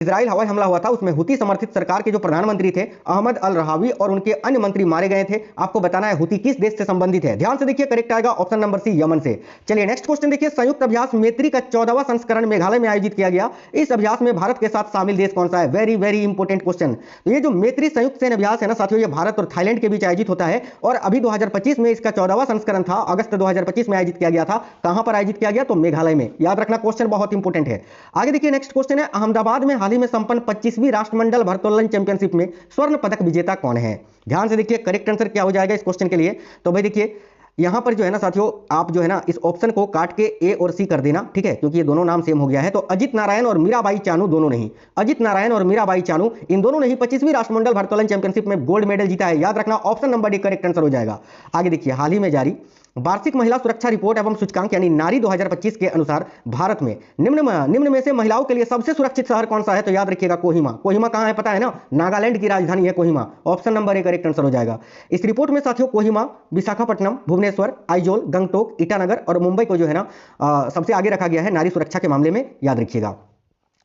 Israel हवाई हमला हुआ था, उसमें हुती समर्थित सरकार के जो प्रधानमंत्री थे अहमद अल रहावी और उनके अन्य मंत्री मारे गए थे। आपको बताना है हुती किस देश से संबंधित है। ध्यान से देखिए, करेक्ट आएगा ऑप्शन नंबर सी, यमन से। चलिए नेक्स्ट क्वेश्चन देखिए, संयुक्त अभ्यास मैत्री का 14वां संस्करण मेघालय में आयोजित किया गया। इस अभ्यास में भारत के साथ शामिल देश कौन सा है? Very very important question. तो ये जो मैत्री संयुक्त सैन्य अभ्यास है ना साथियों, ये भारत और थाईलैंड के बीच आयोजित होता है और अभी 2025 में इसका 14वां संस्करण था, अगस्त 2025 में आयोजित किया गया था। कहां पर आयोजित किया गया? तो मेघालय में। याद रखना, क्वेश्चन बहुत इंपोर्टेंट है। आगे देखिए नेक्स्ट क्वेश्चन है, अहमदाबाद में हाल ही में संपन्न 25वीं राष्ट्रमंडल भारोत्तोलन चैंपियनशिप में स्वर्ण पदक विजेता कौन है? ध्यान से देखिए, करेक्ट आंसर क्या हो जाएगा इस क्वेश्चन के लिए? तो भाई देखिए, यहां पर जो है ना साथियों, आप जो है ना इस ऑप्शन को काट के ए और सी कर देना, ठीक है, क्योंकि ये दोनों नाम सेम हो गया है। तो अजित नारायण और मीराबाई चानू दोनों नहीं, अजित नारायण और मीराबाई चानू इन दोनों ने ही 25वीं राष्ट्रमंडल भारोत्तोलन चैंपियनशिप में गोल्ड मेडल जीता है। याद रखना, option number D correct answer हो जाएगा। आगे देखिए, हाल ही में जारी वार्षिक महिला सुरक्षा रिपोर्ट एवं सूचकांक यानी नारी 2025 के अनुसार भारत में निम्न में से महिलाओं के लिए सबसे सुरक्षित शहर कौन सा है? तो याद रखिएगा कोहिमा। कोहिमा कहां है पता है ना? नागालैंड की राजधानी है Kohima. Option number A correct answer हो जाएगा। इस रिपोर्ट में साथियों कोहिमा, विशाखापट्टनम, भुवनेश्वर, आइजोल, गंगटोक, ईटानगर और मुंबई को जो है ना सबसे आगे रखा गया है नारी सुरक्षा के मामले में। याद रखिएगा।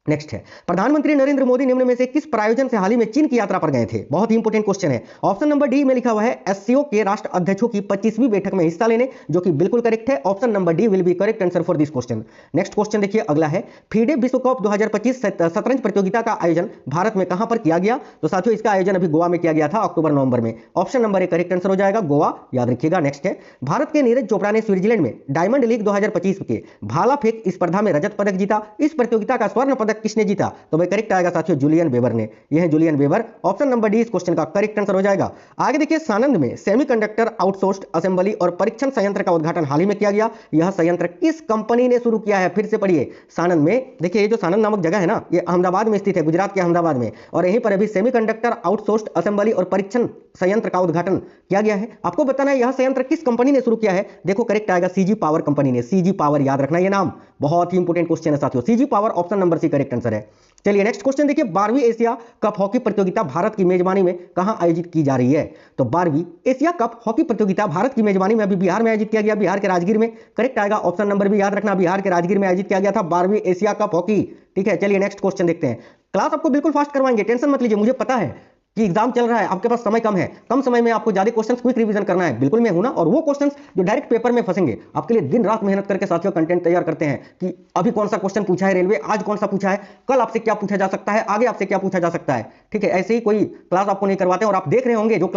नेक्स्ट है, प्रधानमंत्री नरेंद्र मोदी निम्न में से किस प्रायोजन से हाल ही में चीन की यात्रा पर गए थे? बहुत ही इंपोर्टेंट क्वेश्चन है। ऑप्शन नंबर डी में लिखा हुआ है एससीओ के राष्ट्र अध्यक्षों की 25वीं बैठक में हिस्सा लेने, जो कि बिल्कुल करेक्ट है। Option number D will be correct answer for this question. Next question देखिए, अगला है, फीडे विश्व कप 2025 शतरंज प्रतियोगिता का आयोजन भारत में कहां पर किया गया? तो साथियों इसका आयोजन अभी गोवा में किया गया था, अक्टूबर नवंबर में। Option number A correct answer हो जाएगा, गोवा। याद रखिएगा। नेक्स्ट है, भारत के नीरज चोपड़ा ने स्विट्जरलैंड में डायमंड लीग 2025 के भाला फेंक स्पर्धा में रजत पदक जीता। इस प्रतियोगिता का स्वर्ण पदक किसने जीता? तो भाई करेक्ट आएगा साथियों, जूलियन वेबर ने। यह है Julian Weber. Option number D इस क्वेश्चन का करेक्ट आंसर हो जाएगा। आगे देखिए, सानंद में सेमीकंडक्टर आउटसोर्स्ड असेंबली और परीक्षण संयंत्र का उद्घाटन हाल ही में किया गया। यह संयंत्र किस कंपनी ने शुरू किया है? फिर से पढ़िए, सानंद में देखिए, ये जो सानंद नामक जगह है ना, ये अहमदाबाद में स्थित है, गुजरात के अहमदाबाद में। और यहीं पर अभी सेमीकंडक्टर आउटसोर्स्ड असेंबली और परीक्षण संयंत्र का उद्घाटन किया गया है। आपको बताना है यह संयंत्र किस कंपनी ने शुरू किया है। देखो करेक्ट आएगा सीजी पावर कंपनी ने। सीजी पावर, याद रखना ये नाम, बहुत ही इंपोर्टेंट क्वेश्चन है साथियों। CG Power, option number C correct answer है। चलिए नेक्स्ट क्वेश्चन देखिए, 12वीं एशिया कप हॉकी प्रतियोगिता भारत की मेजबानी में कहां आयोजित की जा रही है? तो 12वीं एशिया कप हॉकी प्रतियोगिता भारत की मेजबानी में अभी बिहार में आयोजित किया गया, बिहार के राजगीर में। करेक्ट आएगा ऑप्शन नंबर भी। याद रखना, बिहार के राजगीर में आयोजित किया गया था 12वीं एशिया कप हॉकी। ठीक है, चलिए नेक्स्ट क्वेश्चन देखते हैं। क्लास आपको बिल्कुल फास्ट करवाएंगे, टेंशन मत लीजिए। मुझे पता है कि एग्जाम चल रहा है, आपके पास समय कम है, कम समय में आपको ज्यादा क्वेश्चंस क्विक रिवीजन करना है। बिल्कुल मैं हूं ना। और वो क्वेश्चंस जो डायरेक्ट पेपर में फंसेंगे, आपके लिए दिन रात मेहनत करके साथियों कंटेंट तैयार करते हैं कि अभी कौन सा क्वेश्चन पूछा है रेलवे, आज कौन सा पूछा है, कल आपसे क्या पूछा जा सकता है, आगे आपसे क्या पूछा जा सकता है। ठीक है, ऐसे ही कोई क्लास आपको नहीं करवाते। और आप देख रहे होंगे जो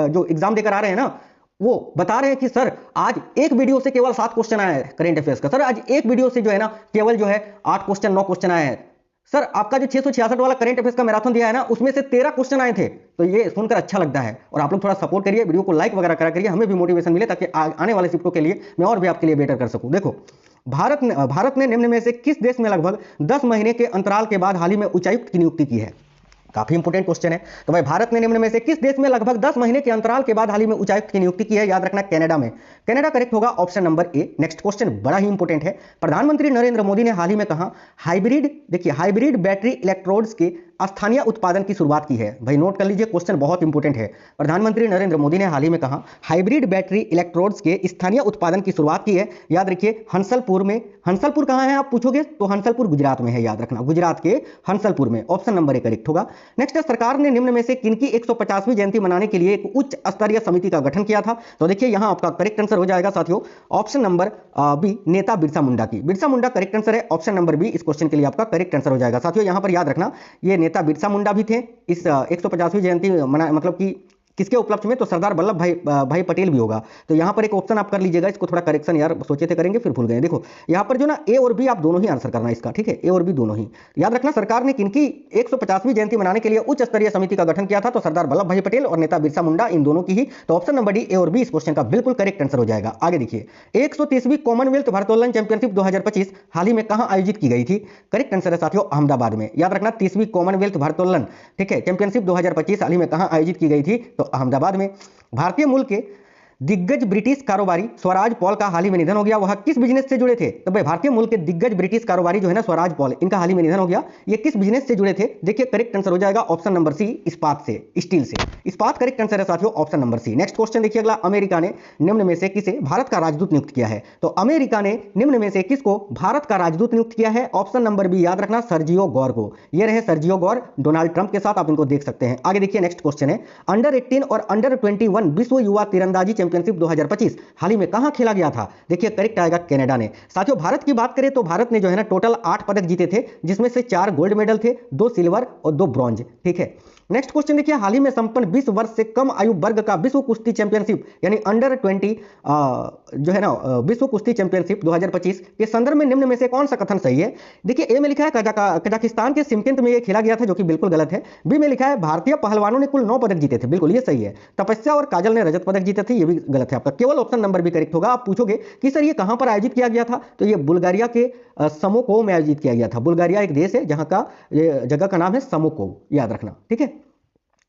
जो एग्जाम देकर आ रहे हैं ना, वो बता रहे हैं कि सर आज एक वीडियो से केवल 7 क्वेश्चन आया है करेंट अफेयर्स का। सर आज एक वीडियो से जो है ना केवल जो है 8 क्वेश्चन 9 क्वेश्चन आए हैं। सर आपका जो 666 वाला करंट अफेयर्स का मैराथन दिया है ना, उसमें से 13 क्वेश्चन आए थे। तो ये सुनकर अच्छा लगता है। और आप लोग थोड़ा सपोर्ट करिए, वीडियो को लाइक वगैरह करा करिए, हमें भी मोटिवेशन मिले, ताकि आने वाले शिफ्टों के लिए मैं और भी आपके लिए बेटर कर सकूं। देखो, भारत ने निम्न में से किस देश में लगभग 10 महीने के अंतराल के बाद हाल ही में उच्चायुक्त की नियुक्ति की है? काफी इंपोर्टेंट क्वेश्चन है। तो भाई भारत ने निम्न में से किस देश में लगभग 10 महीने के अंतराल के बाद हाल ही में उच्चायुक्त की नियुक्ति की है? याद रखना, कनाडा में। कनाडा करेक्ट होगा, ऑप्शन नंबर ए। नेक्स्ट क्वेश्चन बड़ा ही इंपोर्टेंट है। प्रधानमंत्री नरेंद्र मोदी ने हाल ही में कहा हाइब्रिड बैटरी इलेक्ट्रोड्स के स्थानीय उत्पादन की शुरुआत की है। भाई नोट कर लीजिए, क्वेश्चन बहुत इंपोर्टेंट है। प्रधानमंत्री नरेंद्र मोदी ने हाल ही में कहा हाइब्रिड बैटरी इलेक्ट्रोड्स के स्थानीय उत्पादन की शुरुआत की है। याद रखिए, हंसलपुर में। हंसलपुर कहां है आप पूछोगे तो हंसलपुर गुजरात में है। याद रखना, गुजरात के हंसलपुर में। ऑप्शन नंबर ए करेक्ट होगा। नेक्स्ट है, सरकार ने निम्न में से किनकी 150वीं जयंती मनाने के लिए एक उच्च स्तरीय समिति का गठन किया था? तो देखिए यहां आपका करेक्ट आंसर हो जाएगा साथियों, ऑप्शन नंबर बी, नेता बिरसा मुंडा की। बिरसा मुंडा करेक्ट आंसर है। ऑप्शन नंबर बी इस क्वेश्चन के लिए आपका करेक्ट आंसर हो जाएगा साथियों। यहां पर याद रखना, ये नेता बिरसा मुंडा भी थे इस 150वीं जयंती मतलब कि किसके उपलक्ष्य में? तो सरदार वल्लभ भाई पटेल भी होगा। तो यहां पर एक ऑप्शन आप कर लीजिएगा, इसको थोड़ा करेक्शन यार सोचे थे करेंगे फिर भूल गए। देखो यहां पर जो ना ए और बी आप दोनों ही आंसर करना इसका। ठीक है, ए और बी दोनों ही। याद रखना, सरकार ने किनकी 150वीं जयंती मनाने के लिए उच्च स्तरीय समिति का गठन किया था? तो सरदार वल्लभ भाई पटेल और नेता बिरसा मुंडा, इन दोनों की ही। तो ऑप्शन नंबर डी, ए और बी इस क्वेश्चन का बिल्कुल करेक्ट आंसर हो जाएगा। आगे देखिए, 130वीं कॉमनवेल्थ भारोत्तोलन चैंपियनशिप 2025 हाल ही में कहां आयोजित की गई थी? करेक्ट आंसर है साथियों, अहमदाबाद में। याद रखना, 30वीं कॉमनवेल्थ भारोत्तोलन, ठीक है, चैंपियनशिप 2025 हाल ही में कहां आयोजित की गई थी? तो अहमदाबाद में। भारतीय मूल के दिग्गज ब्रिटिश कारोबारी स्वराज पॉल का हाल ही में निधन हो गया, वह किस बिजनेस से जुड़े थे? तो भाई भारतीय मूल के दिग्गज ब्रिटिश कारोबारी जो है ना स्वराज पॉल, इनका हाल ही में निधन हो गया। ये किस बिजनेस से जुड़े थे? देखिए करेक्ट आंसर हो जाएगा ऑप्शन नंबर सी, इस्पात से, स्टील से। इस्पात करेक्ट आंसर है साथियों, option number C. Next question देखिए अगला, अमेरिका ने निम्न में से किसे भारत का राजदूत नियुक्त किया है? तो अमेरिका ने निम्न में से किसको भारत का राजदूत नियुक्त किया है? ऑप्शन नंबर बी, याद रखना, सर्जियो गौर को। ये रहे सर्जियो गौर, डोनाल्ड ट्रंप के साथ आप इनको देख सकते हैं। आगे देखिए नेक्स्ट क्वेश्चन है, अंडर 18 और अंडर 21 विश्व युवा तीरंदाजी चैंपियनशिप 2025 हाल ही में कहां खेला गया था? देखिए करेक्ट आएगा कनाडा ने। साथियों भारत की बात करें तो भारत ने जो है ना टोटल 8 पदक जीते थे, जिसमें से 4 गोल्ड मेडल थे, 2 सिल्वर और 2 ब्रॉन्ज। ठीक है, नेक्स्ट क्वेश्चन देखिए, हाल ही में संपन्न 20 वर्ष से कम आयु वर्ग का विश्व कुश्ती चैंपियनशिप यानी अंडर 20 जो है ना विश्व कुश्ती चैंपियनशिप 2025 के संदर्भ में निम्न में से कौन सा कथन सही है? देखिए ए में लिखा है कजाकिस्तान के शिमकिंत में ये खेला गया था, जो कि बिल्कुल गलत है। बी में लिखा है भारतीय पहलवानों ने कुल 9 पदक जीते थे, बिल्कुल ये सही है। तपस्या और काजल ने रजत पदक जीते थे, ये भी गलत है आपका। केवल ऑप्शन नंबर भी करेक्ट होगा। आप पूछोगे कि सर ये कहां पर आयोजित किया गया था, तो ये बुल्गारिया के समोकोव में आयोजित किया गया था। बुल्गारिया एक देश है जहां का जगह का नाम है समोकोव, याद रखना। ठीक है,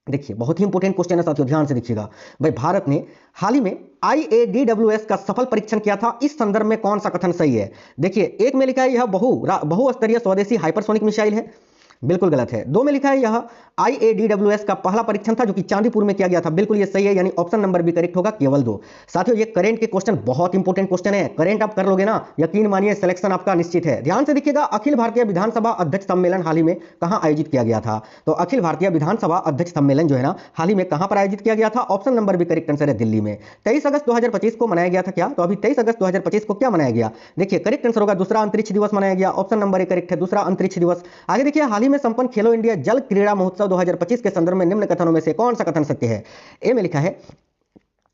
देखिए बहुत ही इंपॉर्टेंट क्वेश्चन है साथियों, ध्यान से देखिएगा। भाई भारत ने हाल ही में IADWS का सफल परीक्षण किया था, इस संदर्भ में कौन सा कथन सही है? देखिए एक में लिखा है यह बहुस्तरीय स्वदेशी हाइपरसोनिक मिसाइल है, बिल्कुल गलत है। 2 में लिखा है यह IADWS का पहला परीक्षण था जो कि चांदीपुर में किया गया था, बिल्कुल ये सही है, यानी ऑप्शन नंबर भी करेक्ट होगा, केवल 2। साथियों ये करंट के क्वेश्चन बहुत इंपॉर्टेंट क्वेश्चन है, करंट आप कर लोगे ना, यकीन मानिए सिलेक्शन आपका निश्चित है। ध्यान से देखिएगा, अखिल भारतीय विधानसभा अध्यक्ष सम्मेलन हाल ही में कहां आयोजित किया गया था? तो अखिल भारतीय विधानसभा अध्यक्ष सम्मेलन जो है ना हाल ही में कहां पर आयोजित किया गया था? ऑप्शन नंबर भी करेक्ट आंसर है, दिल्ली में। 23 अगस्त 2025 को मनाया गया था क्या? तो अभी 23 अगस्त 2025 को क्या मनाया गया? देखिए करेक्ट आंसर होगा दूसरा अंतरिक्ष दिवस मनाया गया, ऑप्शन नंबर करेक्ट है, दूसरा अंतरिक्ष दिवस। आगे देखिए, हाल ही में संपन्न खेलो इंडिया जल क्रीड़ा महोत्सव 2025 के संदर्भ में निम्न कथनों में से कौन सा कथन सत्य है? ए में लिखा है,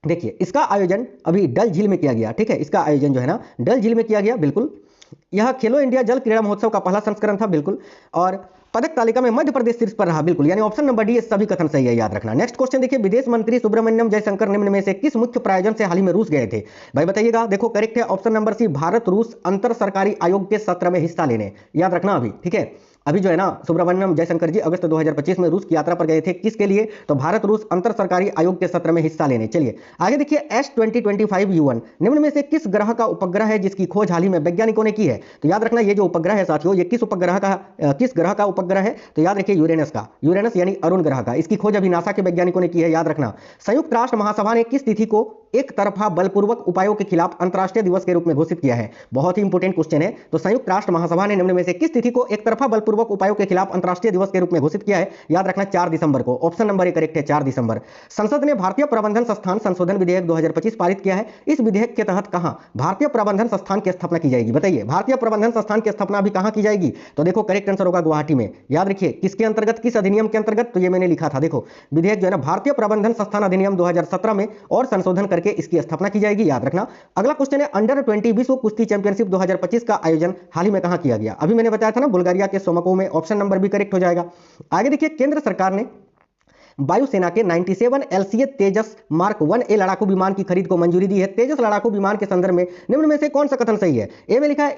देखिए इसका आयोजन अभी डल झील में किया गया। ठीक है, इसका आयोजन जो है ना डल झील में किया गया, बिल्कुल। यह खेलो इंडिया जल क्रीड़ा महोत्सव का पहला संस्करण था, बिल्कुल। और पदक तालिका में मध्य प्रदेश शीर्ष पर रहा, बिल्कुल, यानी ऑप्शन नंबर डी, ये सभी कथन सही है, याद रखना। नेक्स्ट क्वेश्चन देखिए, विदेश मंत्री सुब्रमण्यम जयशंकर निम्न में से किस मुख्य प्रायोजन से हाल ही में रूस गए थे? भाई बताइएगा, देखो करेक्ट है ऑप्शन नंबर सी, भारत रूस अंतर सरकारी आयोग के सत्र में हिस्सा लेने, याद रखना अभी। ठीक है, अभी जो है ना सुब्रमण्यम जयशंकर जी अगस्त 2025 में रूस की यात्रा पर गए थे, किसके लिए? तो भारत रूस अंतर सरकारी आयोग के सत्र में हिस्सा लेने। चलिए आगे देखिए, S2025U1 निम्न में से किस ग्रह का उपग्रह है जिसकी खोज हाल ही में वैज्ञानिकों ने की है? तो याद रखना ये जो उपग्रह है साथियों, ये किस ग्रह का उपग्रह है? तो याद रखिए यूरेनस का, यूरेनस यानी अरुण ग्रह का। इसकी खोज अभी नासा के वैज्ञानिकों ने की है, याद रखना। संयुक्त राष्ट्र महासभा ने किस तिथि को एक तरफा बलपूर्वक उपायों के खिलाफ अंतर्राष्ट्रीय दिवस के रूप में घोषित किया है? बहुत ही इंपॉर्टेंट क्वेश्चन है। तो संयुक्त राष्ट्र महासभा ने निम्न में से किस तिथि को एक तरफा बलपूर्वक उपायों के खिलाफ अंतर्राष्ट्रीय दिवस के रूप में घोषित किया है? याद रखना 4 दिसंबर को, ऑप्शन नंबर करेक्ट है, 4 दिसंबर। संसद ने भारतीय प्रबंधन संस्थान संशोधन विधेयक 2025 पारित किया है, इस विधेयक के तहत कहां भारतीय प्रबंधन संस्थान की स्थापना की जाएगी? बताइए भारतीय प्रबंधन संस्थान की स्थापना अभी कहां की जाएगी? तो देखो करेक्ट आंसर होगा गुवाहाटी में। याद रखिए किसके अंतर्गत, किस अधिनियम के अंतर्गत? तो ये मैंने लिखा था, देखो विधेयक जो है ना भारतीय प्रबंधन संस्थान अधिनियम 2017 में और संशोधन करके इसकी स्थापना की जाएगी, याद रखना। अगला क्वेश्चन है, अंडर 20 विश्व कुश्ती चैंपियनशिप 2025 का आयोजन हाल ही में कहां किया गया? अभी मैंने बताया था ना बुल्गारिया के सोमको में, ऑप्शन नंबर भी करेक्ट हो जाएगा। आगे देखिए, केंद्र सरकार ने वायुसेना के 97 LCA तेजस मार्क 1A लड़ाकू विमान की खरीद को मंजूरी दी है। तेजस लड़ाकू विमान के संदर्भ में निम्न में से कौन सा कथन सही है? ए में लिखा है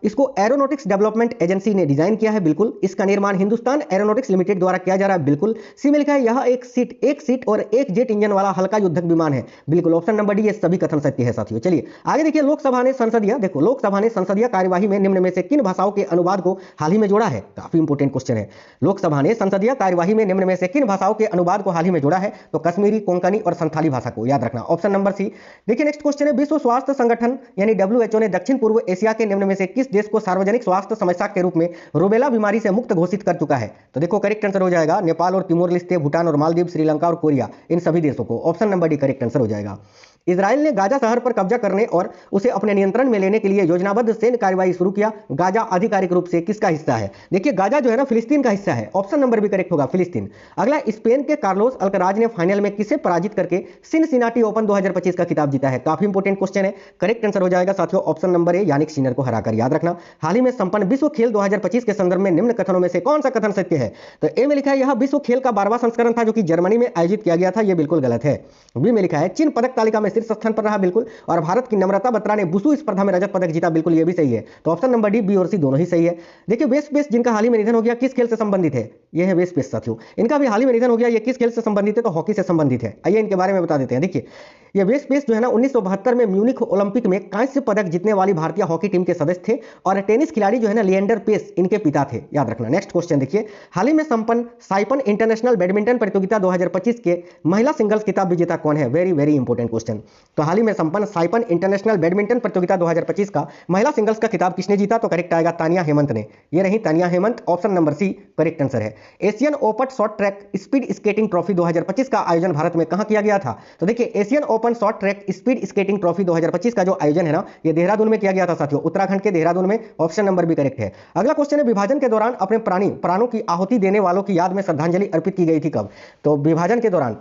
इसको एरोनॉटिक्स डेवलपमेंट एजेंसी ने डिजाइन किया है, बिल्कुल। इसका निर्माण हिंदुस्तान एरोनॉटिक्स लिमिटेड द्वारा किया जा रहा है, बिल्कुल। सी में लिखा है यह एक सीट और एक जेट इंजन वाला हल्का युद्धक विमान है, बिल्कुल, ऑप्शन नंबर डी, ये सभी कथन सत्य है साथियों। चलिए आगे देखिए, लोकसभा ने संसदीय कार्यवाही में निम्न में से किन भाषाओं के अनुवाद को हाल ही में जोड़ा है? काफी इंपॉर्टेंट क्वेश्चन है। लोकसभा ने संसदीय कार्यवाही में निम्न में से किन भाषाओं के अनुवाद को हाल ही में जोड़ा है? तो कश्मीरी, कोंकणी और संथाली भाषा को, याद रखना, ऑप्शन नंबर सी। देखिए नेक्स्ट क्वेश्चन है, विश्व स्वास्थ्य संगठन यानी WHO ने दक्षिण पूर्व एशिया के निम्न में से किस देश को सार्वजनिक स्वास्थ्य समस्या के रूप में रूबेला बीमारी से मुक्त घोषित कर चुका है? तो देखो करेक्ट आंसर हो जाएगा नेपाल और तिमोर लिस्ते, भूटान और मालदीव, श्रीलंका और कोरिया, इन सभी देशों को, option number D correct answer हो जाएगा। इजराइल ने गाजा शहर पर कब्जा करने और उसे अपने नियंत्रण में लेने के लिए योजनाबद्ध सैन्य कार्रवाई शुरू किया। गाजा आधिकारिक रूप से किसका हिस्सा है? देखिए गाजा जो है ना फिलिस्तीन का हिस्सा है, ऑप्शन नंबर भी करेक्ट होगा, फिलिस्तीन। अगला, स्पेन के कार्लोस अल्कराज ने फाइनल में किसे पराजित करके सिनसिनाटी ओपन 2025 का खिताब जीता है? काफी इंपॉर्टेंट क्वेश्चन है, करेक्ट आंसर हो जाएगा साथियों option number A, Jannik Sinner को हराकर, याद रखना। हाल ही में संपन्न विश्व खेल 2025 के संदर्भ में निम्न कथनों में से कौन सा कथन सत्य है? तो ए में लिखा है यह विश्व खेल का 12वां संस्करण था जो कि जर्मनी में आयोजित किया गया था, यह बिल्कुल गलत है। बी में लिखा है चीन पदक तालिका में शीर्ष स्थान पर रहा, बिल्कुल। और भारत की नम्रता बत्रा ने वुशु स्पर्धा में रजत पदक जीता, बिल्कुल, ये भी सही है। तो ऑप्शन नंबर डी, बी और सी दोनों ही सही है। देखिए वेस्ट पेस जिनका हाल ही में निधन हो गया, किस खेल से संबंधित है? ये है वेस्ट पेस साथियों, इनका भी हाल ही में निधन हो गया। ये किस खेल से संबंधित है? तो हॉकी से संबंधित है। आइए इनके बारे में बता देते हैं। देखिए ये वेस्ट पेस जो है ना 1972 में म्यूनिख ओलंपिक में कांस्य पदक जीतने वाली भारतीय हॉकी टीम के सदस्य थे और टेनिस खिलाड़ी जो है ना लिएंडर पेस इनके पिता थे, याद रखना। नेक्स्ट क्वेश्चन देखिए, हाल ही में संपन्न साइपन इंटरनेशनल बैडमिंटन प्रतियोगिता 2025 के महिला सिंगल्स खिताब विजेता कौन है? Very very important question. तो हाल ही में संपन्न साइपन इंटरनेशनल बैडमिंटन प्रतियोगिता 2025 का महिला सिंगल्स का खिताब किसने जीता? तो करेक्ट आएगा तानिया हेमंत ने। ये रही Tania Hemant, option number C correct answer है। Asian open short track speed skating trophy 2025 का आयोजन भारत में कहां किया गया था? तो देखिए Asian open short track speed skating trophy 2025 का जो आयोजन है ना, ये देहरादून में किया गया था साथियों, उत्तराखंड के देहरादून में। ऑप्शन नंबर भी करेक्ट है। अगला क्वेश्चन है, विभाजन के दौरान अपने प्राणों की आहुति देने वालों की याद में श्रद्धांजलि अर्पित की गई थी कब? तो विभाजन के दौरान,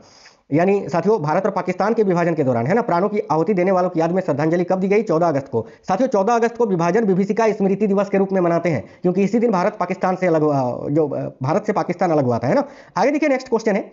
यानी साथियों भारत और पाकिस्तान के विभाजन के दौरान है ना, प्राणों की आहुति देने वालों की याद में श्रद्धांजलि कब दी गई? 14 अगस्त को। साथियों 14 अगस्त को विभाजन विभीषिका स्मृति दिवस के रूप में मनाते हैं, क्योंकि इसी दिन भारत पाकिस्तान से अलग भारत से पाकिस्तान अलग हुआ था, है ना। आगे देखिए नेक्स्ट क्वेश्चन है,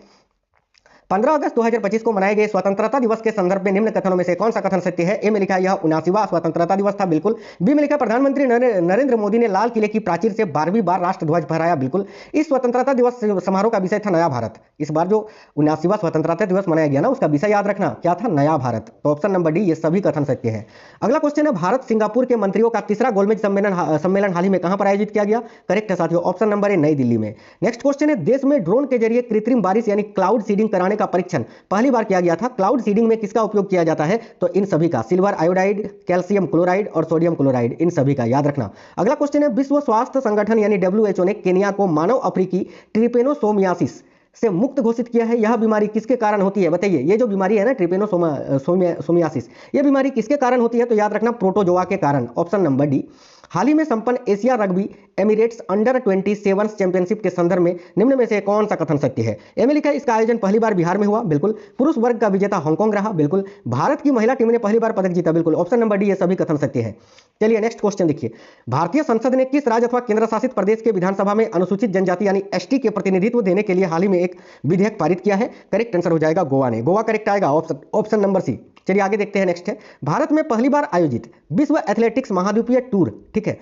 15 अगस्त 2025 को मनाए गए स्वतंत्रता दिवस के संदर्भ में निम्न कथनों में से कौन सा कथन सत्य है? ए में लिखा यह 79वां स्वतंत्रता दिवस था, बिल्कुल। बी में लिखा प्रधानमंत्री नरेंद्र मोदी ने लाल किले की प्राचीर से 12वीं बार राष्ट्र ध्वज फहराया, बिल्कुल। इस स्वतंत्रता दिवस समारोह का विषय था नया भारत। इस बार जो 79वां स्वतंत्रता दिवस मनाया गया ना, उसका विषय याद रखना क्या था? नया भारत। तो ऑप्शन नंबर डी, ये सभी कथन सत्य है। अगला क्वेश्चन है, भारत सिंगापुर के मंत्रियों का तीसरा गोलमेज सम्मेलन हाल ही में कहां पर आयोजित किया गया? करेक्ट है साथियों, ऑप्शन नंबर ए, नई दिल्ली में। नेक्स्ट क्वेश्चन है, देश में ड्रोन के जरिए कृत्रिम बारिश यानी क्लाउड सीडिंग कराने का परीक्षण पहली बार किया गया था। क्लाउड सीडिंग में किसका उपयोग किया जाता है? तो इन सभी का, सिल्वर आयोडाइड, कैल्शियम क्लोराइड और सोडियम क्लोराइड, इन सभी का याद रखना। अगला क्वेश्चन है, विश्व स्वास्थ्य संगठन यानी WHO ने केनिया को मानव अफ्रीकी ट्रिपेनोसोमियासिस से मुक्त घोषित किया है। यह बीमारी किसके कारण होती है? बताइए, ये जो बीमारी है ना ट्रिपेनोसोमियासिस, ये बीमारी किसके कारण होती है? तो याद रखना प्रोटोजोआ के कारण, ऑप्शन नंबर डी। हाल ही में संपन्न Asia rugby Emirates under 27 championship के संदर्भ में निम्न में से कौन सा कथन सत्य है? ए में लिखा है इसका आयोजन पहली बार बिहार में हुआ, बिल्कुल। पुरुष वर्ग का विजेता हांगकांग रहा, बिल्कुल। भारत की महिला टीम ने पहली बार पदक जीता, बिल्कुल। ऑप्शन नंबर डी, ये सभी कथन सत्य है। चलिए नेक्स्ट क्वेश्चन देखिए, भारतीय संसद ने किस राज्य अथवा केंद्र शासित प्रदेश के विधानसभा में अनुसूचित जनजाति यानी ST के प्रतिनिधित्व देने के लिए हाल ही में एक विधेयक पारित किया है? करेक्ट आंसर हो जाएगा गोवा ने। गोवा करेक्ट आएगा, ऑप्शन नंबर सी। चलिए आगे देखते हैं। नेक्स्ट है, भारत में पहली बार आयोजित विश्व एथलेटिक्स महाद्वीपीय टूर, ठीक है,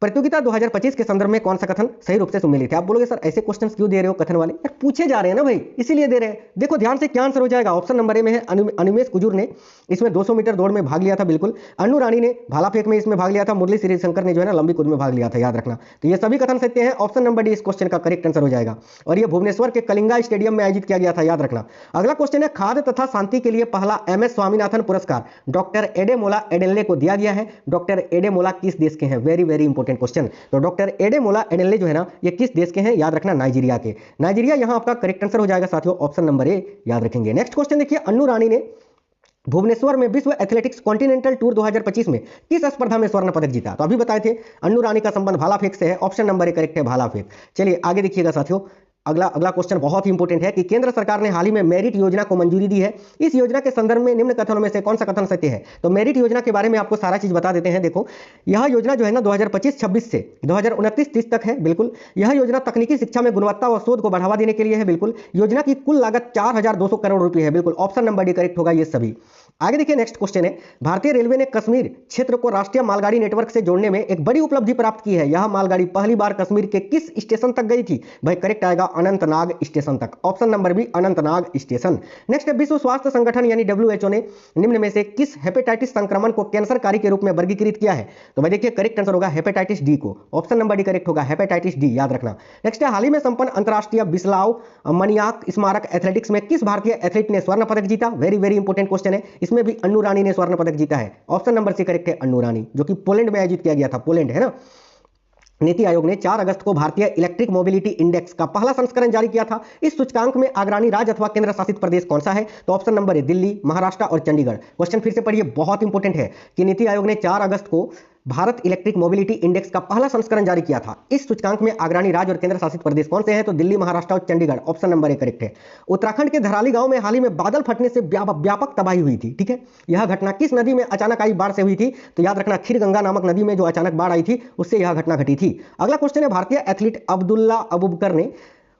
प्रतियोगिता 2025 के संदर्भ में कौन सा कथन सही रूप से सुमेलित है? आप बोलोगे सर ऐसे क्वेश्चंस क्यों दे रहे हो कथन वाले? यार पूछे जा रहे हैं ना भाई, इसीलिए दे रहे हैं। देखो ध्यान से क्या आंसर हो जाएगा। ऑप्शन नंबर ए में है अनुमेश कुजूर ने इसमें 200 मीटर दौड़ में भाग लिया था, बिल्कुल। अन्नू रानी ने भाला फेंक में इसमें भाग लिया था। मुरली श्रीशंकर ने जो है ना लंबी कूद में भाग लिया था, याद रखना। तो ये सभी कथन सत्य है, ऑप्शन नंबर डी इस क्वेश्चन का करेक्ट आंसर हो जाएगा। और ये भुवनेश्वर के कलिंगा स्टेडियम में आयोजित किया गया था, याद रखना। अगला क्वेश्चन है, खाद्य तथा शांति के लिए पहला MS स्वामीनाथन पुरस्कार डॉक्टर एडेमोला एडेल्ले को दिया गया है। डॉक्टर एडेमोला किस देश के हैं? Very very important question. तो डॉक्टर एडेमोला एडेल्ले जो है ना, ये किस देश के हैं? याद रखना नाइजीरिया के। नाइजीरिया यहां आपका करेक्ट आंसर हो जाएगा साथियों, ऑप्शन नंबर ए याद रखेंगे। नेक्स्ट क्वेश्चन देखिए, अन्नू रानी ने भुवनेश्वर में विश्व एथलेटिक्स कॉन्टिनेंटल टूर 2025 में किस स्पर्धा में स्वर्ण पदक जीता? तो अभी बताए थे अन्नू रानी का संबंध भाला फेंक से है, ऑप्शन नंबर ए करेक्ट है भाला फेंक। चलिए आगे देखिएगा साथियों, अगला क्वेश्चन बहुत ही इंपॉर्टेंट है कि केंद्र सरकार ने हाल ही में मेरिट योजना को मंजूरी दी है। इस योजना के संदर्भ में निम्न कथनों में से कौन सा कथन सत्य है? तो मेरिट योजना के बारे में आपको सारा चीज बता देते हैं। देखो यह योजना जो है ना 2025-26 से 2029-30 तक है, बिल्कुल। यह योजना तकनीकी शिक्षा में गुणवत्ता और शोध को बढ़ावा देने के लिए है, बिल्कुल। योजना की कुल लागत 4200 करोड़ रुपए है, बिल्कुल। ऑप्शन नंबर डी करेक्ट होगा ये सभी। आगे देखिए नेक्स्ट क्वेश्चन है, भारतीय रेलवे ने कश्मीर क्षेत्र को राष्ट्रीय मालगाड़ी नेटवर्क से जोड़ने में एक बड़ी उपलब्धि प्राप्त की है। यह मालगाड़ी पहली बार कश्मीर के किस स्टेशन तक गई थी? भाई करेक्ट आएगा अनंतनाग स्टेशन तक, option number B Anantnag station. Next है, विश्व स्वास्थ्य संगठन यानी WHO ने निम्न में से किस हेपेटाइटिस संक्रमण को कैंसरकारी के रूप में वर्गीकृत किया है? तो भाई देखिए करेक्ट आंसर होगा हेपेटाइटिस डी को, ऑप्शन नंबर डी करेक्ट होगा हेपेटाइटिस डी, याद रखना। नेक्स्ट है, हाल ही में संपन्न अंतरराष्ट्रीय बिस्लाव मनियाक स्मारक एथलेटिक्स में किस भारतीय एथलीट ने स्वर्ण पदक जीता? वेरी वेरी इंपॉर्टेंट क्वेश्चन है। इसमें भी अन्नू रानी ने स्वर्ण पदक जीता है, ऑप्शन नंबर सी करेक्ट है अन्नू रानी, जो कि पोलैंड में आयोजित किया गया था, पोलैंड है ना। नीति आयोग ने 4 अगस्त को भारतीय इलेक्ट्रिक मोबिलिटी इंडेक्स का पहला संस्करण जारी किया था। इस सूचकांक में अग्रणी राज्य अथवा केंद्र शासित प्रदेश कौन सा है? तो ऑप्शन नंबर है दिल्ली, महाराष्ट्र और चंडीगढ़। क्वेश्चन फिर से पढ़िए, बहुत इंपॉर्टेंट है कि नीति आयोग ने 4 अगस्त को भारत इलेक्ट्रिक मोबिलिटी इंडेक्स का पहला संस्करण जारी किया था। इस सूचकांक में अग्रणी राज्य और केंद्र शासित प्रदेश कौन से हैं? तो दिल्ली, महाराष्ट्र और Chandigarh, option number A correct है। उत्तराखंड के धराली गांव में हाल ही में बादल फटने से व्यापक तबाही हुई थी, ठीक है। यह घटना किस नदी में अचानक आई बाढ़ से हुई थी? तो याद रखना खीरगंगा नामक नदी में जो अचानक बाढ़ आई थी उससे यह घटना घटी थी। अगला क्वेश्चन है, भारतीय एथलीट अब्दुल्ला अबूबकर ने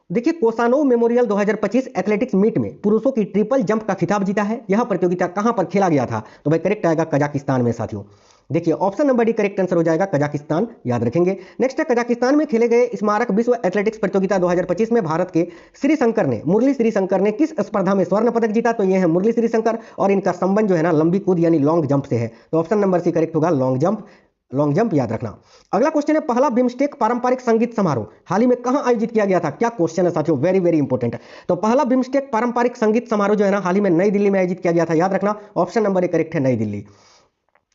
देखिए कोसानो मेमोरियल 2025 एथलेटिक्स मीट में पुरुषों की ट्रिपल जंप का खिताब जीता है। यह प्रतियोगिता कहां पर खेला गया था? तो भाई करेक्ट आएगा कजाकिस्तान में साथियों। देखिए option number D correct answer हो जाएगा कजाकिस्तान, याद रखेंगे। नेक्स्ट है कजाकिस्तान में खेले गए स्मारक विश्व एथलेटिक्स प्रतियोगिता 2025 में भारत के मुरली श्रीशंकर ने किस स्पर्धा में स्वर्ण पदक जीता? तो ये है मुरली श्रीशंकर और इनका संबंध जो है ना लंबी कूद यानी लॉन्ग जंप से है। तो ऑप्शन नंबर सी करेक्ट होगा लॉन्ग जंप, याद रखना। अगला क्वेश्चन है पहला बिम्स्टेक पारंपरिक संगीत समारोह हाल ही में कहां आयोजित किया गया था? क्या क्वेश्चन है साथियों, वेरी वेरी इंपॉर्टेंट है। तो पहला बिम्स्टेक पारंपरिक संगीत समारोह जो है ना हाल ही में नई दिल्ली में आयोजित किया गया था, याद रखना। ऑप्शन नंबर ए करेक्ट है नई दिल्ली।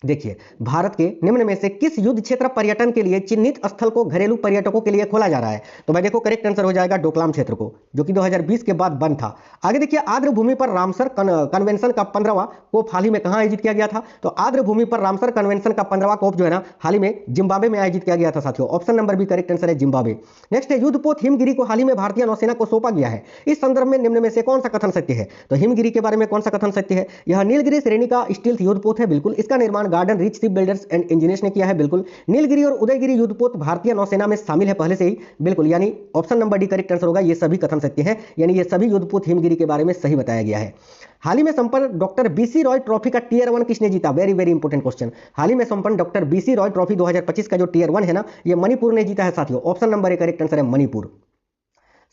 देखिए भारत के निम्न में से किस युद्ध क्षेत्र पर्यटन के लिए चिन्हित स्थल को घरेलू पर्यटकों के लिए खोला जा रहा है? तो भाई देखो करेक्ट आंसर हो जाएगा डोकलाम क्षेत्र को, जो कि 2020 के बाद बंद था। आगे देखिए आर्द्र भूमि पर रामसर कन्वेंशन का 15वां कोप हाल ही में कहां आयोजित किया गया था? तो आर्द्र भूमि पर रामसर कन्वेंशन का 15वां कोप जो है ना हाल ही में जिम्बाब्वे में आयोजित किया गया था साथियों। Option number B correct answer है जिम्बाब्वे। नेक्स्ट है युद्धपोत हिमगिरी को हाल ही में भारतीय नौसेना को सौंपा गया है। इस संदर्भ में निम्न में से कौन सा कथन सत्य है? तो हिमगिरी के बारे में कौन सा कथन सत्य है? यह नीलगिरी श्रेणी का स्टील्थ युद्धपोत है, बिल्कुल। इसका निर्माण garden rich ship and engineers ने किया है, बिल्कुल। नीलगिरी और उदयगिरी युद्धपोत भारतीय नौसेना में शामिल है पहले से ही, बिल्कुल। यानी option number D correct answer होगा, ये सभी कथन सत्य हैं, यानी ये सभी युद्धपोत हिमगिरी के बारे में सही बताया गया है। हाल ही में संपन्न डॉक्टर बीसी रॉय ट्रॉफी का टियर 1 किसने जीता? Very very important question. हाल ही में संपन्न डॉक्टर बीसी रॉय ट्रॉफी 2025 का जो टियर 1 है ना, ये मणिपुर ने जीता है साथियों। Option number A correct answer है मणिपुर।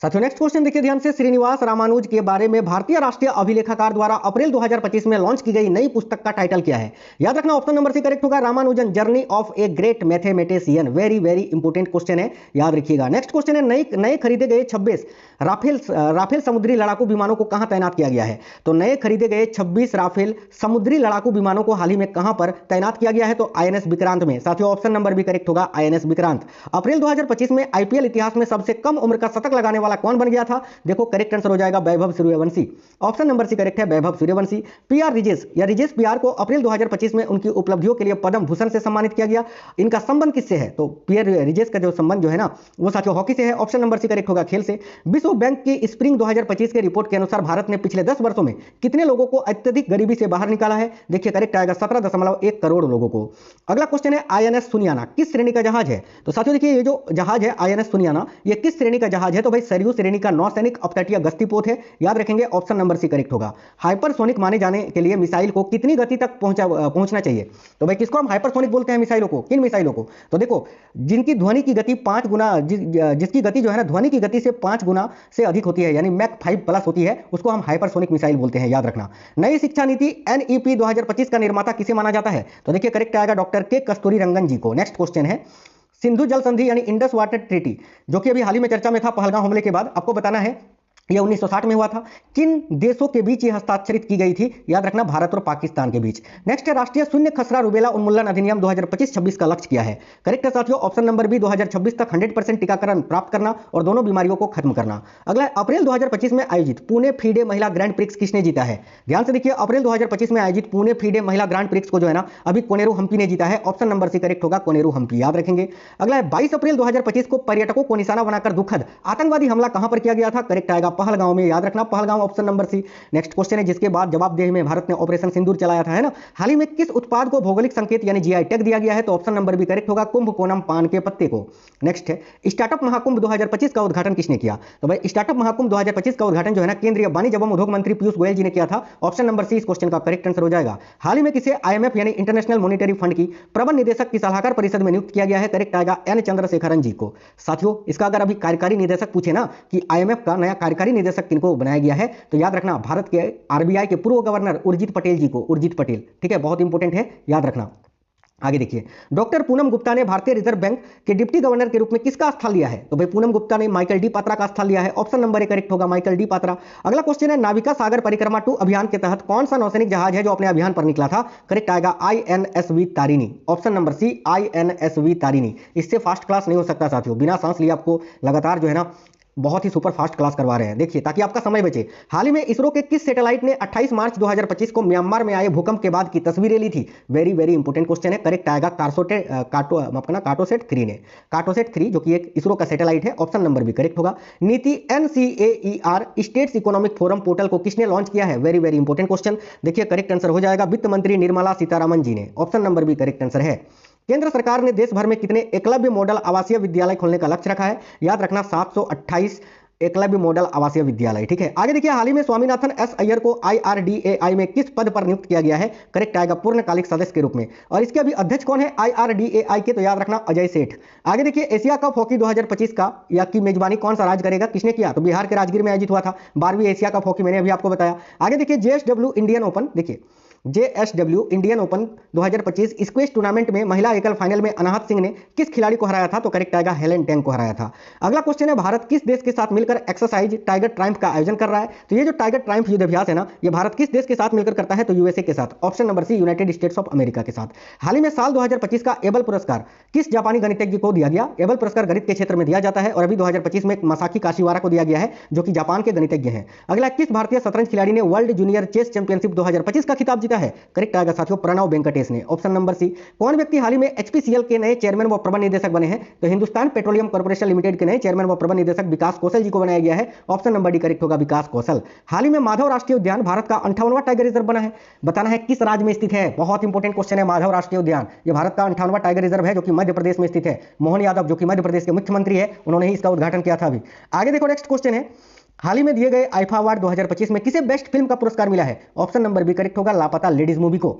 साथियों नेक्स्ट क्वेश्चन देखिए ध्यान से। श्रीनिवास रामानुज के बारे में भारतीय राष्ट्रीय अभिलेखागार द्वारा अप्रैल 2025 में लॉन्च की गई नई पुस्तक का टाइटल क्या है? याद रखना ऑप्शन नंबर सी करेक्ट होगा Ramanujan journey of a great mathematician. Very very important question है, याद रखिएगा। नेक्स्ट क्वेश्चन है नए खरीदे गए 26 राफेल समुद्री लड़ाकू विमानों को कहां तैनात किया गया है? तो नए खरीदे गए 26 राफेल समुद्री लड़ाकू विमानों को हाल ही में कहां पर तैनात किया गया है? तो आईएनएस विक्रांत में साथियों। ऑप्शन नंबर भी करेक्ट होगा आईएनएस विक्रांत। अप्रैल 2025 में आईपीएल इतिहास में सबसे कम उम्र का शतक लगाने वाला कौन बन गया था? देखो करेक्ट आंसर हो जाएगा Vaibhav Suryavanshi. Option number C correct है वैभव सूर्यवंशी। पीआर रिजेश पीआर को अप्रैल 2025 में उनकी उपलब्धियों के लिए पद्म भूषण से सम्मानित किया गया। इनका संबंध किससे है? तो पीआर रिजेश का जो संबंध जो है ना वो साथियों हॉकी से है। ऑप्शन नंबर सी करेक्ट होगा खेल से। विश्व बैंक की स्प्रिंग 2025 के रिपोर्ट के अनुसार भारत ने पिछले 10 वर्षों में कितने लोगों को अत्यधिक गरीबी से बाहर निकाला है? देखिए करेक्ट आएगा 17.1 करोड़ लोगों को। अगला क्वेश्चन है आईएनएस सुनियाना किस श्रेणी का जहाज है? तो साथियों देखिए ये जो जहाज है आईएनएस सुनियाना ये किस श्रेणी का जहाज है? तो भाई सरयू श्रेणी का नौसैनिक अपतटीय गश्ती पोत है, याद रखेंगे। ऑप्शन नंबर सी करेक्ट होगा। हाइपरसोनिक माने जाने के लिए मिसाइल को कितनी गति तक पहुंचना चाहिए? तो भाई किसको हम हाइपरसोनिक बोलते हैं मिसाइलों को? किन मिसाइलों को? तो देखो जिनकी ध्वनि की गति 5 गुना जिसकी गति जो है ना ध्वनि की गति से 5 गुना से अधिक होती है यानी मैक 5 प्लस होती है, उसको हम हाइपरसोनिक मिसाइल बोलते हैं, याद रखना। नई शिक्षा नीति एनईपी 2025 का निर्माता किसे माना जाता है? तो देखिए करेक्ट आएगा डॉक्टर के कस्तूरी रंगन जी को। नेक्स्ट क्वेश्चन है सिंधु जल संधि यानी इंडस वाटर ट्रीटी जो कि अभी हाल ही में चर्चा में था पहलगांव हमले के बाद, आपको बताना है यह 1960 में हुआ था। किन देशों के बीच यह हस्ताक्षरित की गई थी? याद रखना भारत और पाकिस्तान के बीच। नेक्स्ट है राष्ट्रीय शून्य खसरा रुबेला उन्मूलन अधिनियम 2025-26 का लक्ष्य क्या है? करेक्ट है साथियों ऑप्शन नंबर बी 2026 तक 100% टीकाकरण प्राप्त करना और दोनों बीमारियों को खत्म करना। अगला अप्रैल 2025 में आयोजित पुणे फीडे महिला ग्रैंड प्रिक्स किसने जीता है? ध्यान से देखिए अप्रैल 2025 में आयोजित पुणे फीडे महिला ग्रैंड प्रिक्स को जो है ना अभी कोनेरू हम्पी ने जीता है। ऑप्शन नंबर सी करेक्ट होगा कोनेरू हम्पी, याद रखेंगे। अगला है 22 अप्रैल 2025 को पर्यटकों को निशाना बनाकर दुखद आतंकवादी हमला कहां पर किया गया था? करेक्ट आएगा पहलगांव में, याद Pahalgam. Option number C. Next question है जिसके बाद जवाबदेही में भारत ने ऑपरेशन सिंदूर चलाया था, है ना। हाल ही में किस उत्पाद को भौगोलिक संकेत यानी जीआई टैग दिया गया है? तो ऑप्शन नंबर बी करेक्ट होगा कुंभकोणम पान के पत्ते को। नेक्स्ट है स्टार्टअप महाकुंभ 2025 का उद्घाटन किसने किया? तो भाई स्टार्टअप महाकुंभ 2025 का उद्घाटन जो है ना केंद्रीय वाणिज्य एवं उद्योग मंत्री पीयूष गोयल जी ने किया था। ऑप्शन नंबर सी इस क्वेश्चन का करेक्ट आंसर हो जाएगा। हाल ही में किसे आईएमएफ यानी इंटरनेशनल मॉनिटरी फंड की प्रबंध निदेशक की सलाहकार परिषद में नियुक्त किया गया है? करेक्ट आएगा एन चंद्रशेखरन जी को। साथियों इसका अगर अभी कार्यकारी निदेशक पूछे ना कि आईएमएफ का नया कार्यकारी निदेशक किनको बनाया गया है तो याद रखना भारत के आरबीआई के पूर्व गवर्नर उर्जित पटेल जी को, उर्जित पटेल, ठीक है, बहुत इंपॉर्टेंट है, याद रखना। आगे देखिए डॉक्टर पूनम गुप्ता ने भारतीय रिजर्व बैंक के डिप्टी गवर्नर के रूप में किसका स्थान लिया है? तो भाई पूनम गुप्ता ने माइकल डी पात्रा का स्थान लिया है। ऑप्शन नंबर ए करेक्ट होगा माइकल डी पात्रा। अगला क्वेश्चन है नाविका सागर परिक्रमा 2 अभियान के तहत कौन सा नौसैनिक जहाज है जो अपने अभियान पर निकला था? करेक्ट आएगा INSV Tarini. Option number C INSV Tarini. इससे फास्ट क्लास नहीं हो सकता साथियों, बिना सांस लिए आपको लगातार जो है ना बहुत ही सुपर फास्ट क्लास करवा रहे हैं, देखिए ताकि आपका समय बचे। हाल ही में इसरो के किस सैटेलाइट ने 28 मार्च 2025 को म्यांमार में आए भूकंप के बाद की तस्वीरें ली थी? वेरी वेरी इंपॉर्टेंट क्वेश्चन है। करेक्ट आएगा कार्टोसेट 3 ने, कार्टोसेट 3 जो कि एक इसरो का सैटेलाइट है। ऑप्शन नंबर भी करेक्ट होगा। नीति NCAER states economic forum portal को किसने लॉन्च किया है? वेरी वेरी इंपॉर्टेंट क्वेश्चन, देखिए करेक्ट आंसर हो जाएगा वित्त मंत्री निर्मला सीतारामन जी ने। ऑप्शन नंबर भी करेक्ट आंसर है। केंद्र सरकार ने देश भर में कितने एकलव्य मॉडल आवासीय विद्यालय खोलने का लक्ष्य रखा है? याद रखना 728 एकलव्य मॉडल आवासीय विद्यालय। ठीक है, आगे देखिए, हाल ही में स्वामीनाथन एस अय्यर को IRDAI में किस पद पर नियुक्त किया गया है? करेक्ट आएगा पूर्णकालिक सदस्य के रूप में। और इसके अभी अध्यक्ष कौन है IRDAI के? तो याद रखना अजय सेठ। आगे देखिए, एशिया कप हॉकी 2025 का या की मेजबानी कौन सा राज्य करेगा? किसने किया? तो बिहार के राजगीर में आयोजित हुआ था 12वीं एशिया कप हॉकी, मैंने अभी आपको बताया। आगे देखिए, JSW इंडियन ओपन, देखिए JSW Indian open 2025 squash tournament में महिला एकल फाइनल में अनाहत सिंह ने किस खिलाड़ी को हराया था? तो करेक्ट आएगा हेलेन टेंग को हराया था। अगला क्वेश्चन है, भारत किस देश के साथ मिलकर एक्सरसाइज टाइगर ट्रायम्फ का आयोजन कर रहा है? तो ये जो टाइगर ट्रायम्फ युद्धाभ्यास है ना, ये भारत किस देश के साथ मिलकर करता है? तो USA के साथ। Option number C United States of America के साथ। हाल ही में साल 2025 का एबल पुरस्कार किस जापानी गणितज्ञ को दिया गया? एबल पुरस्कार गणित के क्षेत्र में दिया जाता है और अभी 2025 में मासाकी काशिवारा को दिया गया है, जो कि जापान के गणितज्ञ हैं। अगला, किस भारतीय शतरंज खिलाड़ी ने वर्ल्ड जूनियर चेस चैंपियनशिप 2025 का खिताब जीता है? करेक्ट आएगा साथियों प्रणव वेंकटेश ने। Option number C. कौन व्यक्ति हाल ही में HPCL के नए चेयरमैन व प्रबंध निदेशक बने हैं? तो हिंदुस्तान पेट्रोलियम कॉर्पोरेशन लिमिटेड के नए चेयरमैन व प्रबंध निदेशक विकास कौशल जी को बनाया गया है। ऑप्शन नंबर डी करेक्ट होगा, विकास कौशल। हाल ही में माधव राष्ट्रीय उद्यान भारत का 58वां टाइगर रिजर्व बना है, बताना है किस राज्य में स्थित है? बहुत इंपॉर्टेंट क्वेश्चन है। माधव राष्ट्रीय उद्यान ये भारत का 58वां टाइगर रिजर्व है, जो कि मध्य प्रदेश में स्थित है। मोहन यादव जो कि मध्य प्रदेश के मुख्यमंत्री है, उन्होंने ही इसका उद्घाटन किया था अभी। आगे देखो, नेक्स्ट क्वेश्चन है, हाल ही में दिए गए आईफा अवार्ड 2025 में किसे बेस्ट फिल्म का पुरस्कार मिला है? ऑप्शन नंबर बी करेक्ट होगा, लापता लेडीज मूवी को।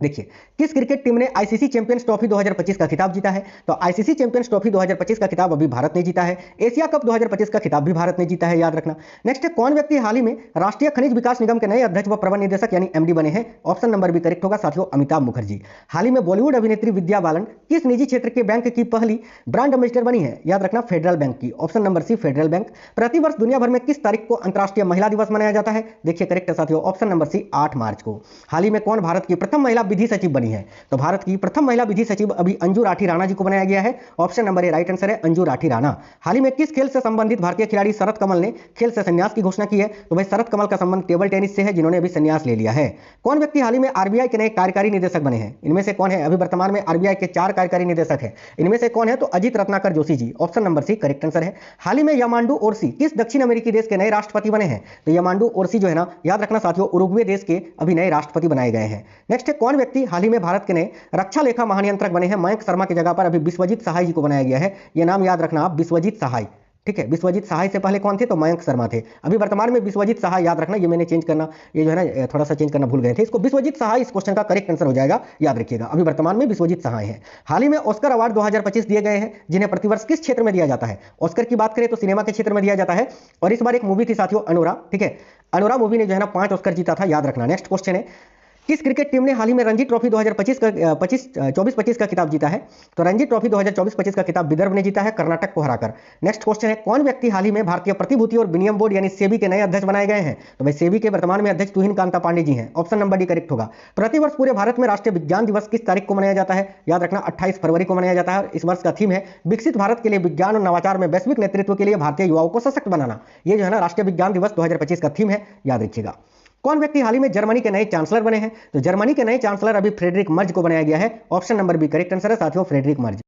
देखिए, किस क्रिकेट टीम ने ICC चैंपियंस ट्रॉफी 2025 का खिताब जीता है? तो ICC चैंपियंस ट्रॉफी 2025 का खिताब अभी भारत ने जीता है। एशिया कप 2025 का खिताब भी भारत ने जीता है, याद रखना। नेक्स्ट है, कौन व्यक्ति हाल ही में राष्ट्रीय खनिज विकास निगम के नए अध्यक्ष व प्रबंध निदेशक यानी MD बने हैं? ऑप्शन नंबर बी करेक्ट होगा साथियों, अमिताभ मुखर्जी। हाल ही में बॉलीवुड अभिनेत्री विद्या बालन किस निजी क्षेत्र के बैंक की पहली ब्रांड एम्बेसडर बनी है? याद रखना, फेडरल बैंक की। Option number C Federal Bank. प्रतिवर्ष दुनिया भर में किस तारीख को अंतर्राष्ट्रीय महिला दिवस मनाया जाता है? देखिए करेक्ट है साथियों, ऑप्शन नंबर सी 8 मार्च को। हाल ही में कौन भारत की प्रथम महिला विधि सचिव बनी है? तो भारत की प्रथम महिला विधि सचिव अभी अंजू राठी राणा जी को बनाया गया है। ऑप्शन नंबर ए राइट आंसर है, अंजू राठी राणा। हाल ही में किस खेल से संबंधित भारतीय खिलाड़ी शरत कमल ने खेल से संन्यास की घोषणा की है? तो भाई शरत कमल का संबंध टेबल टेनिस से है, जिन्होंने अभी संन्यास ले लिया है। कौन व्यक्ति हाल ही में RBI के नए कार्यकारी निदेशक बने हैं? इनमें से कौन है? अभी वर्तमान में RBI के 4 कार्यकारी निदेशक हैं, इनमें से कौन है? तो Ajit Ratnakar Joshi ji. Option number C correct answer है। हाल ही में यामांडू ओरसी किस दक्षिण अमेरिकी देश के नए राष्ट्रपति बने हैं? तो यामांडू ओरसी जो है ना, याद रखना साथियों, उरुग्वे देश के अभी नए राष्ट्रपति बनाए गए हैं। नेक्स्ट है, कौन व्यक्ति हाल ही में भारत के नए रक्षा लेखा महानियंत्रक बने हैं? मयंक शर्मा की जगह पर अभी विश्वजीत सहाय जी को बनाया गया है। यह नाम याद रखना आप, विश्वजीत सहाय। ठीक है, विश्वजीत सहाय से पहले कौन थे? तो मयंक शर्मा थे। अभी वर्तमान में विश्वजीत सहाय, याद रखना, ये मैंने चेंज करना, ये जो है ना थोड़ा सा चेंज करना भूल गए थे, इसको विश्वजीत सहाय इस क्वेश्चन का करेक्ट आंसर हो जाएगा, याद रखिएगा। अभी वर्तमान में विश्वजीत सहाय है। हाल ही में ऑस्कर अवार्ड 2025 दिए गए हैं, जिन्हें प्रतिवर्ष किस क्षेत्र में दिया जाता है? ऑस्कर की बात करें तो सिनेमा के क्षेत्र में दिया जाता है, और इस बार एक मूवी थी साथियों, अनोरा। ठीक है, अनोरा मूवी ने जो है ना 5 ऑस्कर जीता था, याद रखना। नेक्स्ट क्वेश्चन है, किस क्रिकेट टीम ने हाल ही में रणजी ट्रॉफी 2024-25 का खिताब जीता है? तो रणजी ट्रॉफी 2024-25 का खिताब विदर्भ ने जीता है, कर्नाटक को हराकर। नेक्स्ट क्वेश्चन है, कौन व्यक्ति हाल ही में भारतीय प्रतिभूति और विनिमय बोर्ड यानी सेबी के नए अध्यक्ष बनाए गए हैं? तो भाई सेबी के वर्तमान में अध्यक्ष तुहिन कांता पांडे जी हैं। ऑप्शन नंबर डी करेक्ट होगा। प्रतिवर्ष पूरे भारत में राष्ट्रीय विज्ञान दिवस किस तारीख को मनाया जाता है? याद रखना 28 फरवरी को मनाया जाता है। इस वर्ष का थीम है विकसित भारत के लिए विज्ञान और नवाचार में वैश्विक नेतृत्व के लिए भारतीय युवाओं को सशक्त बनाना। ये जो है ना राष्ट्रीय विज्ञान दिवस 2025 का थीम है, याद रखिएगा। कौन व्यक्ति हाल ही में जर्मनी के नए चांसलर बने हैं? तो जर्मनी के नए चांसलर अभी फ्रेडरिक मर्ज को बनाया गया है। Option number B correct answer है साथियों, फ्रेडरिक मर्ज।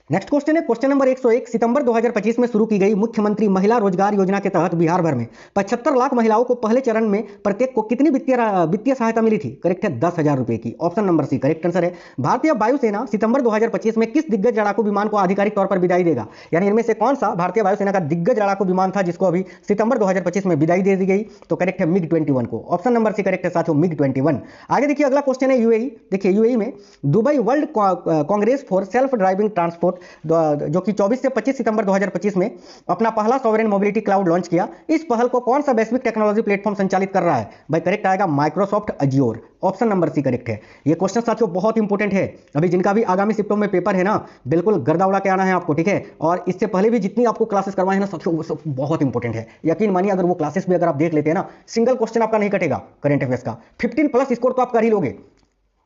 नेक्स्ट क्वेश्चन है, क्वेश्चन नंबर 101। सितंबर 2025 में शुरू की गई मुख्यमंत्री महिला रोजगार योजना के तहत बिहार भर में 75 लाख महिलाओं को पहले चरण में प्रत्येक को कितनी वित्तीय सहायता मिली थी? करेक्ट है, 10,000 रुपए की। Option number C correct answer है। भारतीय वायुसेना सितंबर 2025 में किस दिग्गज लड़ाकू विमान को आधिकारिक तौर पर विदाई देगा? यानी इनमें से कौन सा भारतीय वायुसेना का दिग्गज लड़ाकू विमान था जिसको अभी सितंबर 2025 में विदाई दे दी गई? तो करेक्ट है MiG-21 को। ऑप्शन नंबर सी करेक्ट है साथियों, MiG-21। आगे देखिए, अगला क्वेश्चन है UAE। देखिए UAE में Dubai world Congress for self driving transport जो कि 24 से 25 सितंबर 2025 में अपना पहला सॉवरेन मोबिलिटी क्लाउड लॉन्च किया। इस पहल को कौन सा वैश्विक टेक्नोलॉजी प्लेटफॉर्म संचालित कर रहा है? भाई करेक्ट आएगा Microsoft Azure. Option number C correct है। ये क्वेश्चन साथियों बहुत इंपॉर्टेंट है, अभी जिनका भी आगामी शिफ्टों में पेपर है ना, बिल्कुल गर्दा उड़ा के आना है आपको। ठीक है, और इससे पहले भी जितनी आपको क्लासेस करवाए हैं ना साथियों, वो सब बहुत इंपॉर्टेंट है। यकीन मानिए, अगर वो क्लासेस भी अगर आप देख लेते हैं ना, सिंगल क्वेश्चन आपका नहीं कटेगा करंट अफेयर्स का। 15+ स्कोर तो आप कर ही लोगे।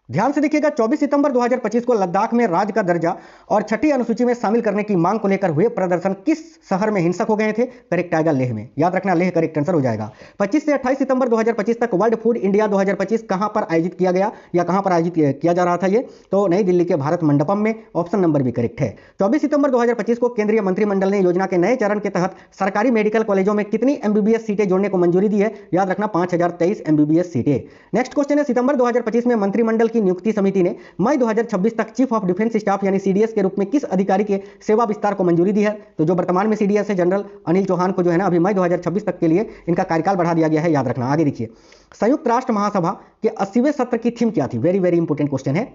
ध्यान से देखिएगा, 24 सितंबर 2025 को लद्दाख में राज्य का दर्जा और 6ठी अनुसूची में शामिल करने की मांग को लेकर हुए प्रदर्शन किस शहर में हिंसक हो गए थे? करेक्ट आएगा लेह में। याद रखना, लेह करेक्ट आंसर हो जाएगा। 25 से 28 सितंबर 2025 तक वर्ल्ड फूड इंडिया 2025 कहां पर आयोजित किया गया या कहां पर आयोजित किया जा रहा था? ये तो नई दिल्ली के भारत मंडपम में। ऑप्शन नंबर भी करेक्ट है। 24 सितंबर 2025 को केंद्रीय मंत्रिमंडल ने योजना के नए चरण के तहत सरकारी मेडिकल कॉलेजों में कितनी MBBS सीटें जोड़ने को मंजूरी दी है? याद रखना 5023 MBBS सीटें। नेक्स्ट क्वेश्चन है, सितंबर 2025 में मंत्रिमंडल की नियुक्ति समिति ने मई 2026 तक चीफ ऑफ डिफेंस स्टाफ यानी सीडीएस के रूप में किस अधिकारी के सेवा विस्तार को मंजूरी दी है? तो जो वर्तमान में सीडीएस है जनरल अनिल चौहान को जो है ना अभी मई 2026 तक के लिए इनका कार्यकाल बढ़ा दिया गया है, याद रखना। आगे देखिए, संयुक्त राष्ट्र महासभा के 80वें सत्र की थीम क्या थी? वेरी वेरी इंपॉर्टेंट क्वेश्चन है,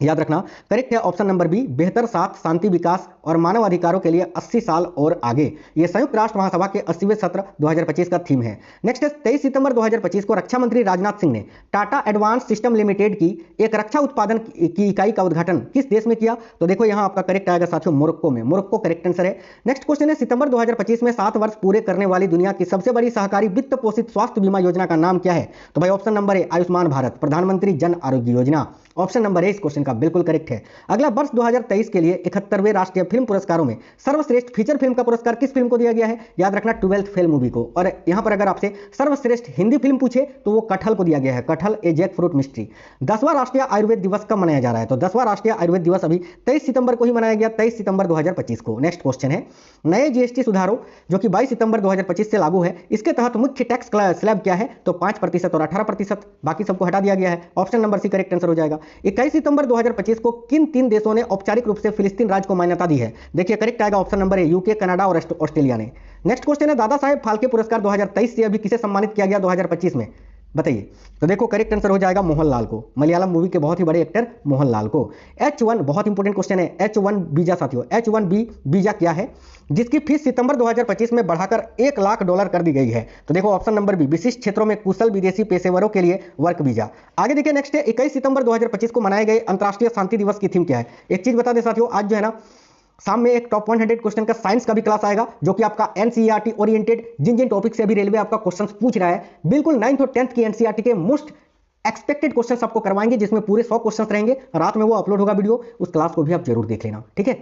याद रखना। करेक्ट है ऑप्शन नंबर बी, बेहतर साथ, शांति, विकास और मानव अधिकारों के लिए 80 साल और आगे। ये संयुक्त राष्ट्र महासभा के 80वें सत्र 2025 का थीम है। नेक्स्ट है 23 सितंबर 2025 को रक्षा मंत्री राजनाथ सिंह ने टाटा एडवांस सिस्टम लिमिटेड की एक रक्षा उत्पादन की इकाई का उद्घाटन किस देश में किया? तो देखो यहां आपका करेक्ट आएगा साथियों, मोरक्को में। मोरक्को करेक्ट आंसर है। नेक्स्ट क्वेश्चन है, सितंबर 2025 में 7 वर्ष पूरे करने वाली दुनिया की सबसे बड़ी सहकारी वित्त पोषित स्वास्थ्य बीमा योजना का नाम क्या है? तो भाई ऑप्शन नंबर ए, आयुष्मान भारत, प्रधानमंत्री जन आरोग्य योजना। ऑप्शन नंबर ए इस क्वेश्चन का बिल्कुल करेक्ट है। अगला, वर्ष 2023 के लिए 71वें राष्ट्रीय फिल्म पुरस्कारों में सर्वश्रेष्ठ फीचर फिल्म का पुरस्कार किस फिल्म को दिया गया है? याद रखना, 12th फेल मूवी को। और यहां पर अगर आपसे सर्वश्रेष्ठ हिंदी फिल्म पूछे तो वो कटहल को दिया गया है, कटहल ए जैक फ्रूट मिस्ट्री। 10वां राष्ट्रीय आयुर्वेद दिवस कब मनाया जा रहा है? तो 10वां राष्ट्रीय आयुर्वेद दिवस अभी 23 सितंबर को ही मनाया गया, 23 सितंबर 2025 को। नेक्स्ट क्वेश्चन है, नए जीएसटी सुधारों जो कि 22 सितंबर 2025 से लागू है, इसके तहत मुख्य टैक्स स्लैब क्या है? तो 5% और 18%, बाकी सबको हटा दिया गया है। Option number C correct answer हो जाएगा। 21 सितंबर 2025 को किन 3 देशों ने औपचारिक रूप से फिलिस्तीन राज्य को मान्यता दी है? देखिए करेक्ट आएगा ऑप्शन नंबर ए, यूके, कनाडा और ऑस्ट्रेलिया ने। नेक्स्ट क्वेश्चन है, दादा साहेब फाल्के पुरस्कार 2023 से अभी किसे सम्मानित किया गया 2025 में? बताइए। तो देखो करेक्ट आंसर हो जाएगा मोहनलाल को, मलयालम मूवी के बहुत ही बड़े एक्टर मोहनलाल को। H1 बहुत इंपॉर्टेंट क्वेश्चन है, H1 वीजा साथियों, H1B वीजा क्या है जिसकी फीस सितंबर 2025 में बढ़ाकर $1 लाख कर दी गई है? तो देखो ऑप्शन नंबर बी, विशिष्ट क्षेत्रों में कुशल विदेशी पेशेवरों के लिए वर्क वीजा। आगे देखिए, नेक्स्ट है 21 सितंबर 2025 को मनाए गए अंतर्राष्ट्रीय शांति दिवस की थीम क्या है? एक चीज बता दें साथियों, आज जो है ना शाम में एक टॉप 100 क्वेश्चन का साइंस का भी क्लास आएगा जो कि आपका एनसीईआरटी ओरिएंटेड जिन जिन टॉपिक से अभी रेलवे आपका क्वेश्चंस पूछ रहा है, बिल्कुल 9th और 10th की एनसीईआरटी के मोस्ट एक्सपेक्टेड क्वेश्चंस आपको करवाएंगे, जिसमें पूरे 100 क्वेश्चंस रहेंगे। रात में वो अपलोड होगा वीडियो, उस क्लास को भी आप जरूर देख लेना, ठीक है।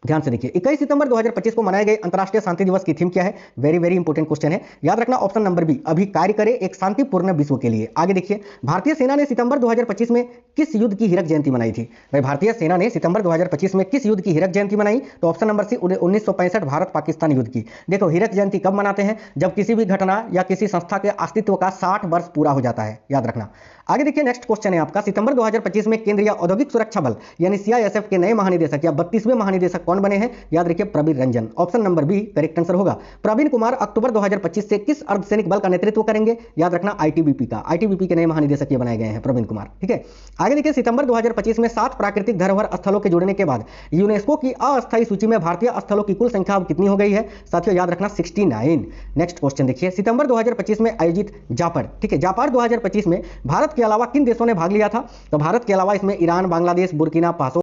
ध्यान से देखिए, 21 सितंबर 2025 को मनाए गए अंतर्राष्ट्रीय शांति दिवस की थीम क्या है? वेरी वेरी इंपॉर्टेंट क्वेश्चन है, याद रखना ऑप्शन नंबर बी, अभी कार्य करे एक शांतिपूर्ण विश्व के लिए। आगे देखिए, भारतीय सेना ने सितंबर 2025 में किस युद्ध की हीरक जयंती मनाई थी? भाई भारतीय सेना ने सितंबर 2025 में किस युद्ध की हीरक जयंती मनाई? तो option number C, 1965 Bharat Pakistan युद्ध की। देखो हीरक जयंती कब मनाते हैं? जब किसी भी घटना या किसी संस्था के अस्तित्व का 60 वर्ष पूरा हो जाता है, याद रखना। आगे देखिए, नेक्स्ट क्वेश्चन है आपका, सितंबर 2025 में केंद्रीय औद्योगिक सुरक्षा बल यानी सीआईएसएफ के नए महानिदेशक या 32वें महानिदेशक कौन बने हैं? याद रखिए, Praveen Ranjan. Option number B correct answer होगा। प्रवीण कुमार अक्टूबर 2025 से किस अर्धसैनिक बल का नेतृत्व करेंगे? याद रखना, आईटीबीपी का। आईटीबीपी के नए महानिदेशक ये बनाए गए हैं प्रवीण कुमार, ठीक है। आगे देखिए, सितंबर 2025 में 7 प्राकृतिक धरोहर स्थलों के जुड़ने के बाद यूनेस्को की अस्थायी सूची में भारतीय स्थलों की कुल संख्या अब कितनी हो गई है? साथियों याद रखना 69। नेक्स्ट क्वेश्चन देखिए, सितंबर 2025 में आयोजित जापाड़, ठीक है, जापाड़ 2025 में भारत के अलावा किन देशों ने भाग लिया था? तो भारत के अलावा इसमें ईरान, बांग्लादेश, बुर्किना फासो